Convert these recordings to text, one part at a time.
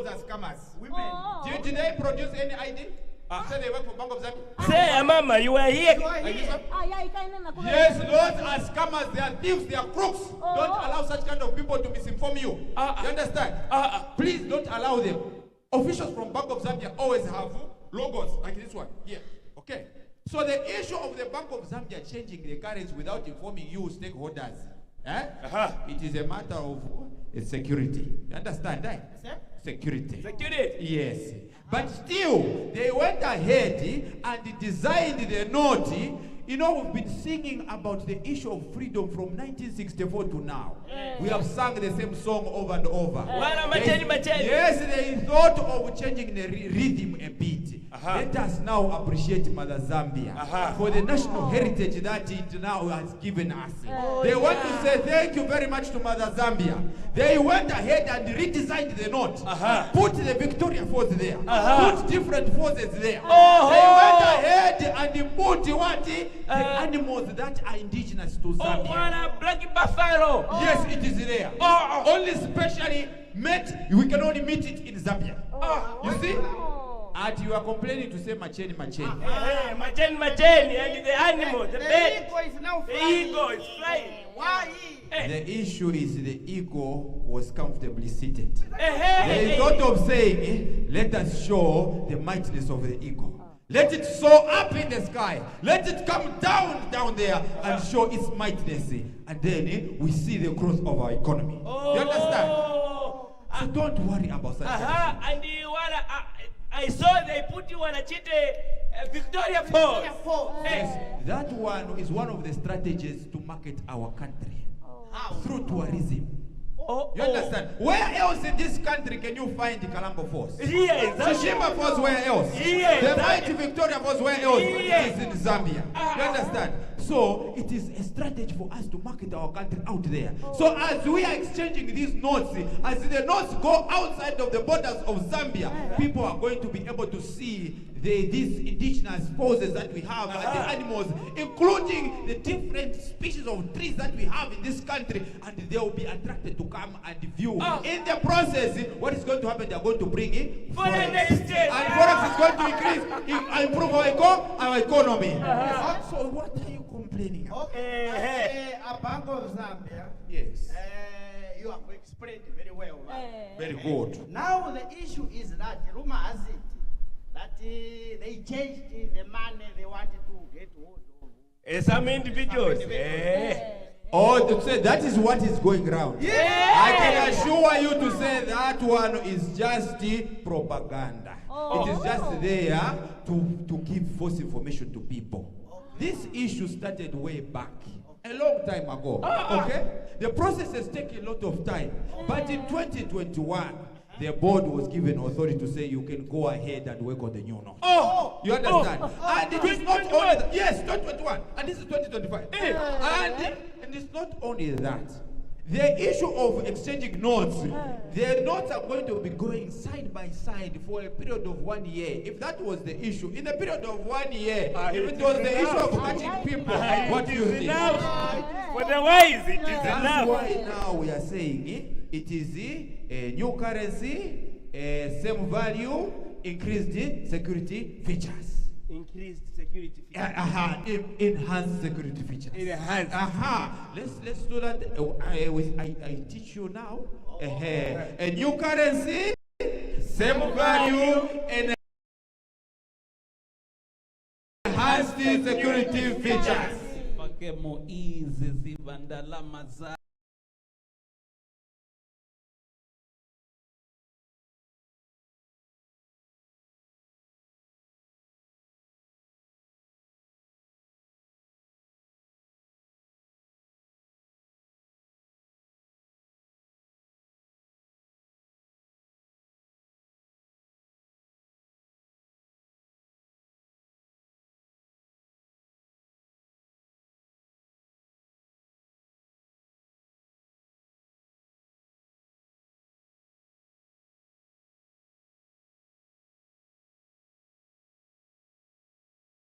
those are scammers. Women. Did they produce any ID? Say they work for Bank of Zambia. Say, Mama, you are here. Yes, those are scammers. They are thieves. They are crooks. Don't allow such kind of people to misinform you. You understand? Please don't allow them. Officials from Bank of Zambia always have logos like this one here. Okay. So the issue of the Bank of Zambia changing the currency without informing you stakeholders, it is a matter of security. You understand that? Security. Security. Yes. But still, they went ahead and designed the note. You know, we've been singing about the issue of freedom from 1964 to now. We have sung the same song over and over. Yes, they thought of changing the rhythm a bit. Let us now appreciate Mother Zambia for the national heritage that it now has given us. They want to say thank you very much to Mother Zambia. They went ahead and redesigned the note. Put the Victoria Force there. Put different forces there. They went ahead and put what? The animals that are indigenous to Zambia. Black buffalo. Yes, it is there. Only specially met, we can only meet it in Zambia. You see? And you are complaining to say macheni. Macheni, and the animal, the bird. The eagle is flying. Why? The issue is the eagle was comfortably seated. They thought of saying, let us show the mightiness of the eagle. Let it soar up in the sky. Let it come down there and show its mightiness. And then we see the growth of our economy. You understand? So don't worry about that. And I saw they put you on a Victoria Falls. Yes, that one is one of the strategies to market our country through tourism. You understand? Where else in this country can you find the Kalambo Force? Yes. Tsushima Force, where else? Yes. The mighty Victoria Force, where else? Yes. It is in Zambia. You understand? So it is a strategy for us to market our country out there. So as we are exchanging these notes, as the notes go outside of the borders of Zambia, people are going to be able to see these indigenous forces that we have, and the animals, including the different species of trees that we have in this country, and they will be attracted to come and view. In the process, what is going to happen? They are going to bring in forex. And forex is going to increase, improve our economy. So what are you complaining about? A Bank of Zambia. Yes. You have explained very well. Very good. Now the issue is that rumor has it that they changed the money they wanted to get hold of. Some individuals. Oh, to say that is what is going around. Yeah. I can assure you to say that one is just propaganda. It is just there to give false information to people. This issue started way back, a long time ago. Okay? The process has taken a lot of time. But in 2021, the board was given authority to say you can go ahead and work on the new note. You understand? And it is not only that. Yes, 2021. And this is 2025. And it's not only that. The issue of exchanging notes, the notes are going to be going side by side for a period of 1 year. If that was the issue, in a period of 1 year, if it was the issue of catching people, what do you think? For the wise, it is enough. That's why now we are saying it is a new currency, same value, increased security features. Increased security features. Enhanced security features. Enhanced. Let's do that. I teach you now. A new currency, same value, and enhanced security features.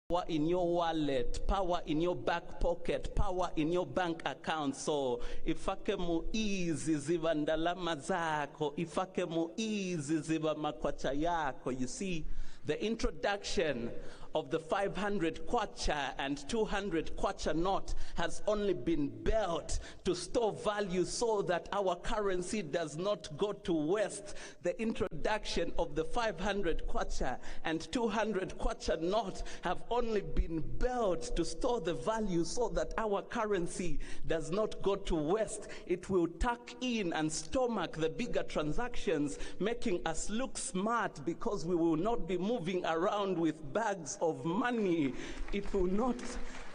Power in your wallet, power in your back pocket, power in your bank account. So ifake muizi ziva ndalama zako, ifake muizi ziva makwacha yako. You see, the introduction of the 500 kwacha and 200 kwacha note has only been built to store value so that our currency does not go to waste. The introduction of the 500 kwacha and 200 kwacha note have only been built to store the value so that our currency does not go to waste. It will tuck in and stomach the bigger transactions, making us look smart because we will not be moving around with bags of money. It will not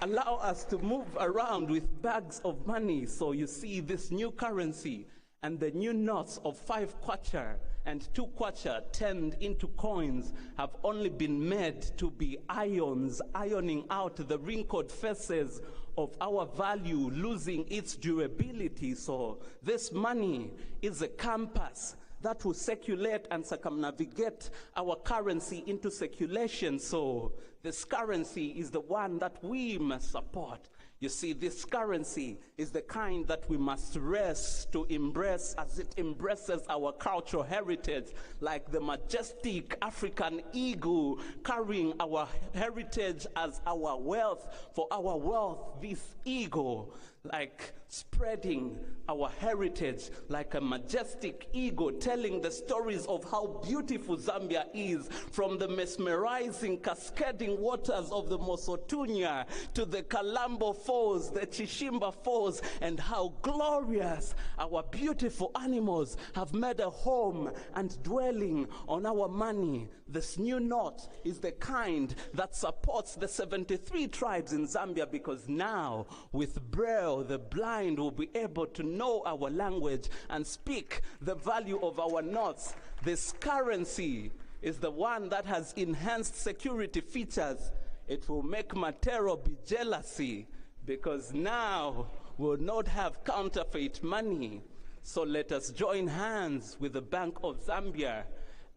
allow us to move around with bags of money. So you see, this new currency and the new notes of 5 kwacha and 2 kwacha turned into coins have only been made to be ions, ironing out the wrinkled faces of our value, losing its durability. So this money is a compass that will circulate and circumnavigate our currency into circulation. So this currency is the one that we must support. You see, this currency is the kind that we must race to embrace as it embraces our cultural heritage, like the majestic African eagle carrying our heritage as our wealth. For our wealth, this eagle, like spreading our heritage like a majestic eagle, telling the stories of how beautiful Zambia is, from the mesmerizing cascading waters of the Mosotunya to the Kalambo Falls, the Chishimba Falls, and how glorious our beautiful animals have made a home and dwelling on our money. This new note is the kind that supports the 73 tribes in Zambia, because now with Braille, the blind will be able to know our language and speak the value of our notes. This currency is the one that has enhanced security features. It will make Matero be jealousy, because now we'll not have counterfeit money. So let us join hands with the Bank of Zambia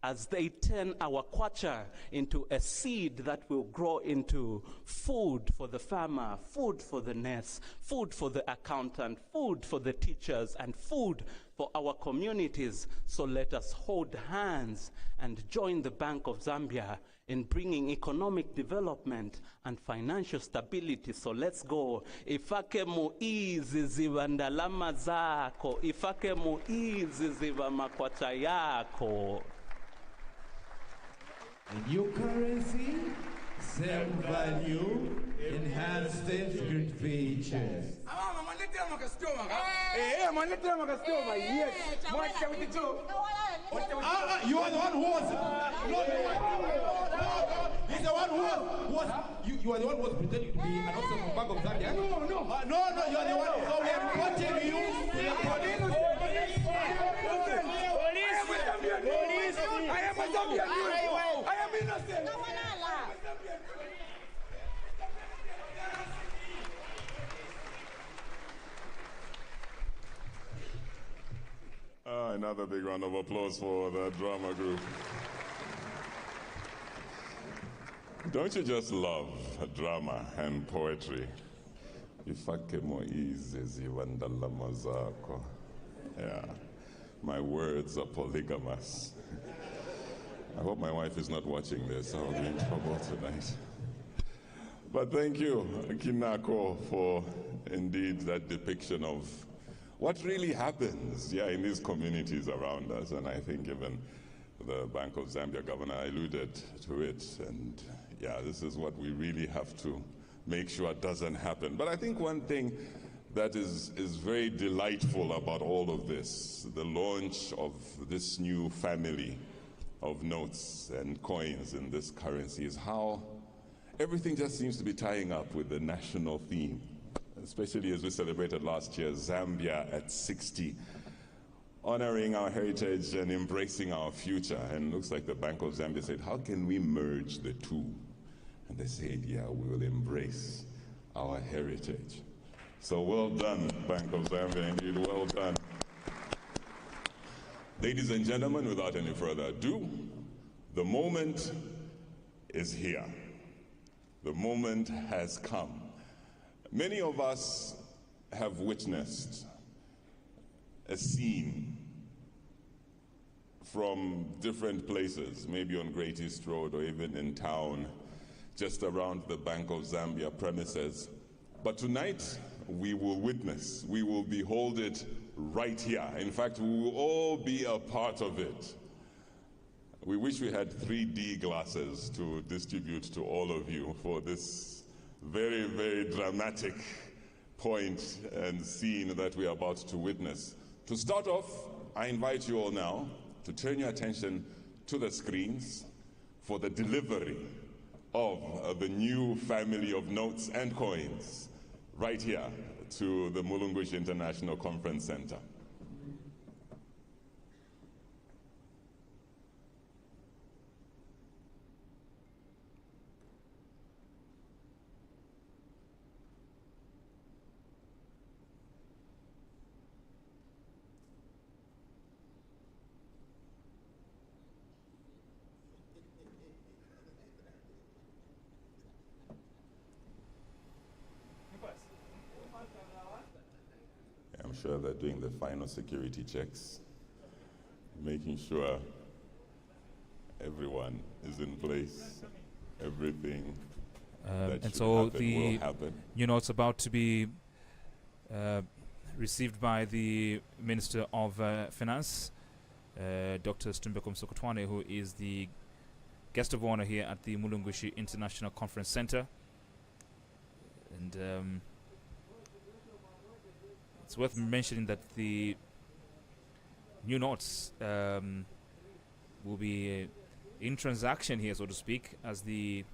as they turn our kwacha into a seed that will grow into food for the farmer, food for the nurse, food for the accountant, food for the teachers, and food for our communities. So let us hold hands and join the Bank of Zambia in bringing economic development and financial stability. So let's go. Ifake muizi ziva ndalama zako, ifake muizi ziva makwacha yako. A new currency, same value, enhanced security features. You are the one who was. No. He's the one who was. You are the one who was pretending to be an officer from Bank of Zambia. No, you are the one. So we are quoting you. Police. I am a Zambian. I am innocent. Another big round of applause for the drama group. Don't you just love drama and poetry? Ifake moizi ziwandalama zako. Yeah, my words are polygamous. I hope my wife is not watching this. I'll be in trouble tonight. But thank you, Kinako, for indeed that depiction of what really happens, in these communities around us. And I think even the Bank of Zambia governor alluded to it. And this is what we really have to make sure doesn't happen. But I think one thing that is very delightful about all of this, the launch of this new family of notes and coins in this currency, is how everything just seems to be tying up with the national theme, especially as we celebrated last year, Zambia at 60, honoring our heritage and embracing our future. And it looks like the Bank of Zambia said, how can we merge the two? And they said, we will embrace our heritage. So well done, Bank of Zambia, indeed, well done. Ladies and gentlemen, without any further ado, the moment is here. The moment has come. Many of us have witnessed a scene from different places, maybe on Great East Road or even in town, just around the Bank of Zambia premises. But tonight, we will witness, we will behold it right here. In fact, we will all be a part of it. We wish we had 3D glasses to distribute to all of you for this very, very dramatic point and scene that we are about to witness. To start off, I invite you all now to turn your attention to the screens for the delivery of the new family of notes and coins right here to the Mulungushi International Conference Center. I'm sure they're doing the final security checks, making sure everyone is in place, everything that and should so happen the will happen. it's about to be received by the Minister of Finance, Dr. Stumbeko Msokotwane, who is the guest of honor here at the Mulungushi International Conference Center. And it's worth mentioning that the new notes will be in transaction here, so to speak, as the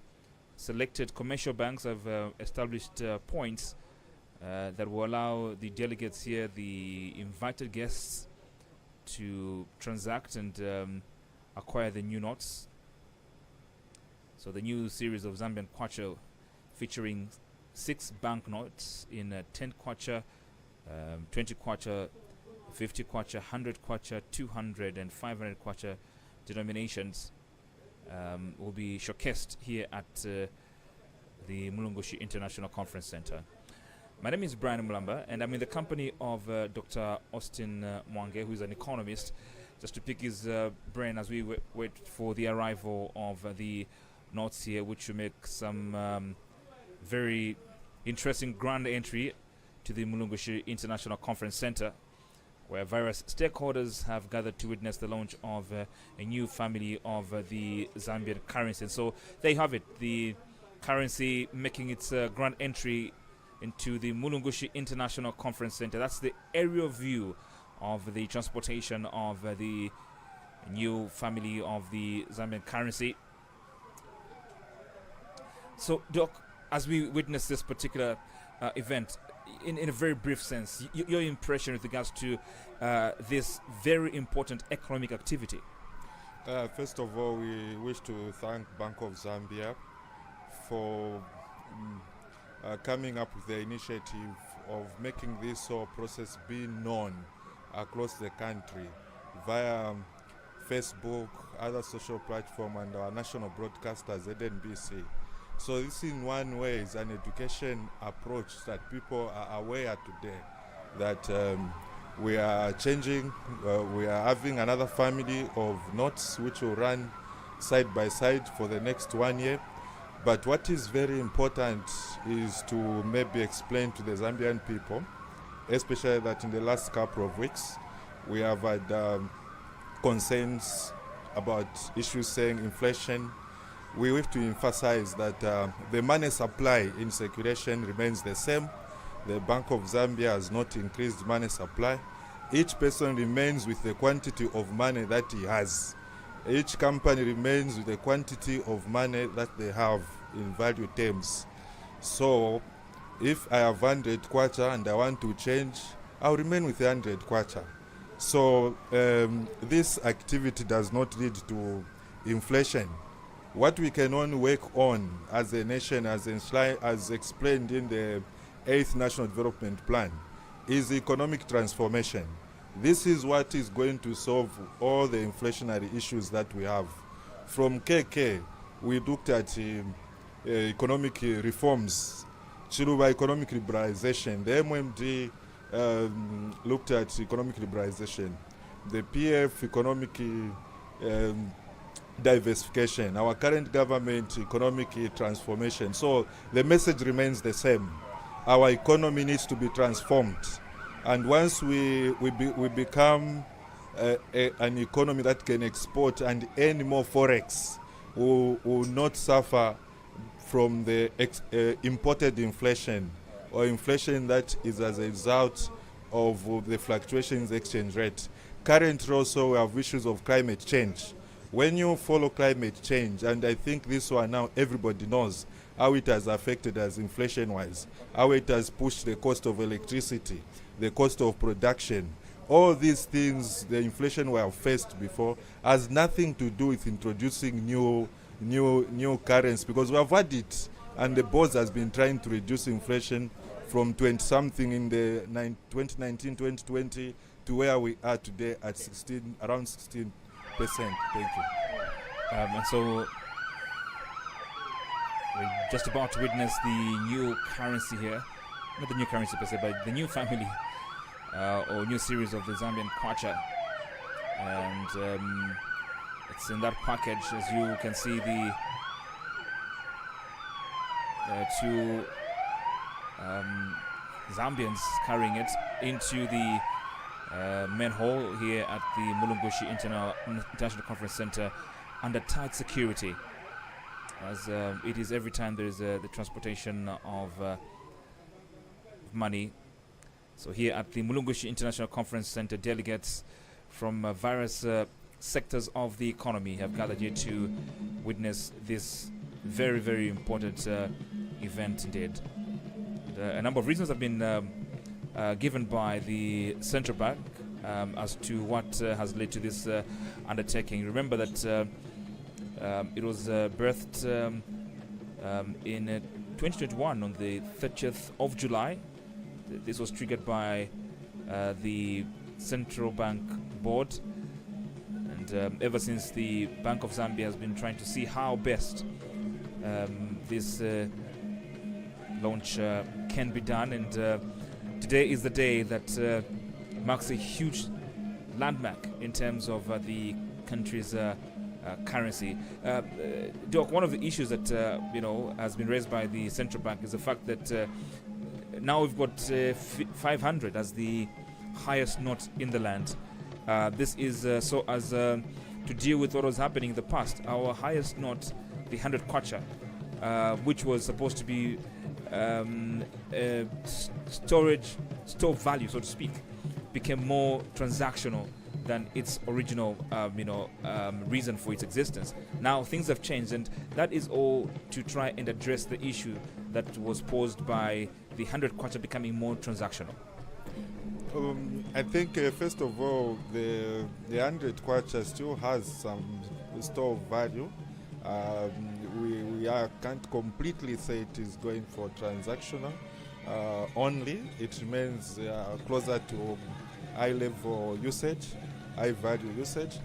selected commercial banks have established points that will allow the delegates here, the invited guests, to transact and acquire the new notes. So the new series of Zambian Kwacha, featuring 6 banknotes in 10 Kwacha, 20 Kwacha, 50 Kwacha, 100 Kwacha, 200 and 500 Kwacha denominations, will be showcased here at the Mulungushi International Conference Center. My name is Brian Mulamba, and I'm in the company of Dr. Austin Mwange, who is an economist, just to pick his brain as we wait for the arrival of the notes here, which will make some very interesting grand entry to the Mulungushi International Conference Center, where various stakeholders have gathered to witness the launch of a new family of the Zambian currency. And so there you have it, the currency making its grand entry into the Mulungushi International Conference Center. That's the aerial view of the transportation of the new family of the Zambian currency. So, Doc, as we witness this particular event, in a very brief sense, your impression with regards to this very important economic activity? First of all, we wish to thank Bank of Zambia for coming up with the initiative of making this whole process be known across the country via Facebook, other social platforms, and our national broadcasters, ZNBC. So this in one way is an education approach that people are aware today that we are changing, we are having another family of notes which will run side by side for the next 1 year. But what is very important is to maybe explain to the Zambian people, especially that in the last couple of weeks, we have had concerns about issues saying inflation. We have to emphasize that the money supply in circulation remains the same. The Bank of Zambia has not increased money supply. Each person remains with the quantity of money that he has. Each company remains with the quantity of money that they have in value terms. So if I have 100 Kwacha and I want to change, I'll remain with 100 Kwacha. So this activity does not lead to inflation. What we can only work on as a nation, as explained in the 8th National Development Plan, is economic transformation. This is what is going to solve all the inflationary issues that we have. From KK, we looked at economic reforms, chiluba economic liberalization. The MMD looked at economic liberalization. The PF economic diversification. Our current government economic transformation. So the message remains the same. Our economy needs to be transformed, and once we become an economy that can export and earn more forex, we will not suffer from the imported inflation, or inflation that is as a result of the fluctuations in the exchange rate. Currently also we have issues of climate change. When you follow climate change, and I think this one now everybody knows how it has affected us inflation-wise, how it has pushed the cost of electricity, the cost of production. All these things, the inflation we have faced before, has nothing to do with introducing new currency, because we have had it, and the boss has been trying to reduce inflation from 20-something in the 2019, 2020 to where we are today at around 16%. Thank you. And so we're just about to witness the new currency here. Not the new currency per se, but the new family or new series of the Zambian Kwacha. And it's in that package, as you can see, the two Zambians carrying it into the main hall here at the Mulungushi International Conference Center under tight security, as it is every time there is the transportation of money. So here at the Mulungushi International Conference Center, delegates from various sectors of the economy have gathered here to witness this very, very important event indeed. A number of reasons have been given by the central bank as to what has led to this undertaking. Remember that it was birthed in 2021 on the 30th of July. This was triggered by the central bank board, and ever since the Bank of Zambia has been trying to see how best this launch can be done, and today is the day that marks a huge landmark in terms of the country's currency. Doc, one of the issues that has been raised by the central bank is the fact that now we've got 500 as the highest note in the land. This is so as to deal with what was happening in the past. Our highest note, the 100 Kwacha, which was supposed to be store value, so to speak, became more transactional than its original reason for its existence. Now things have changed, and that is all to try and address the issue that was posed by the 100 Kwacha becoming more transactional. I think first of all, the 100 Kwacha still has some store value. We can't completely say it is going for transactional only. It remains closer to high level usage, high value usage.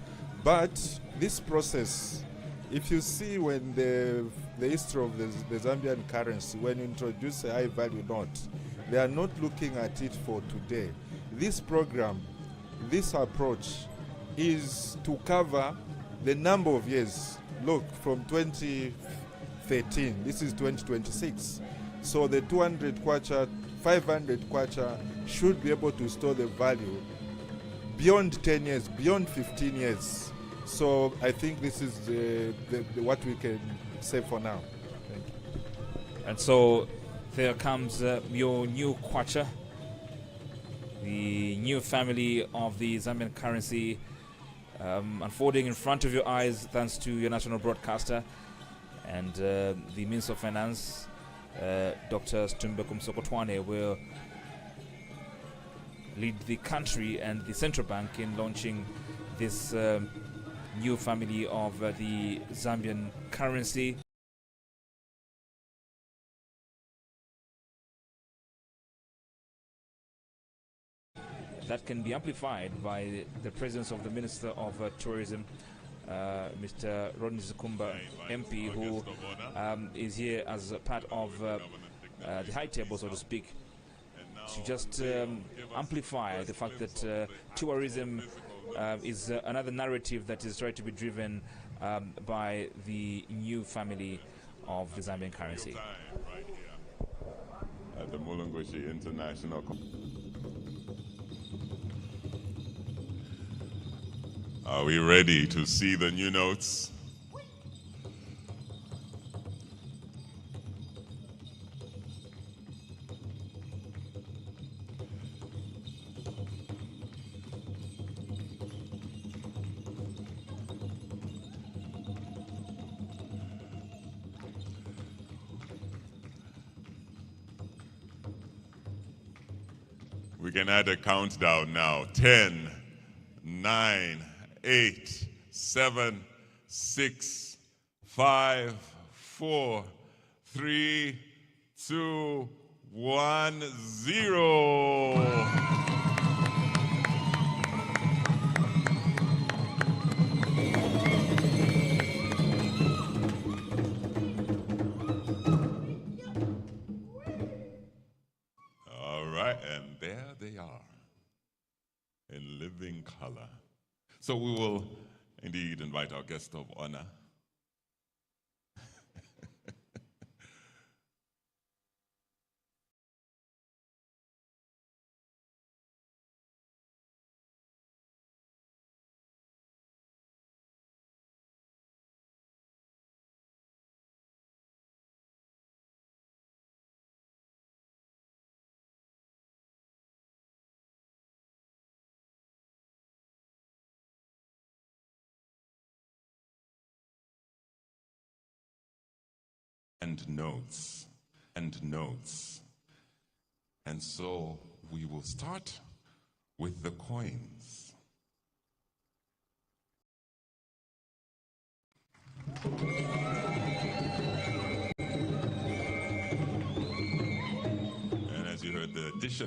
But this process, if you see when the history of the Zambian currency, when you introduce a high value note, they are not looking at it for today. This program, this approach is to cover the number of years. Look, from 2013, this is 2026. So the 200 Kwacha, 500 Kwacha should be able to store the value beyond 10 years, beyond 15 years. So I think this is what we can say for now. Thank you. And so there comes your new Kwacha, the new family of the Zambian currency, unfolding in front of your eyes thanks to your national broadcaster and the Minister of Finance, Dr. Stumbekum Sokotwane, will lead the country and the central bank in launching this new family of the Zambian currency. That can be amplified by the presence of the Minister of Tourism, Mr. Rodney Zukumba, MP, who is here as a part of the high table, so to speak, to just amplify the fact that tourism is another narrative that is trying to be driven by the new family of the Zambian currency. At the Mulungushi International. Are we ready to see the new notes? We can add a countdown now. 10, 9, 8, 7, 6, 5, 4, 3, 2, 1, 0. All right, and there they are in living color. So we will indeed invite our guest of honor. And notes, and notes. And so we will start with the coins. And as you heard, the addition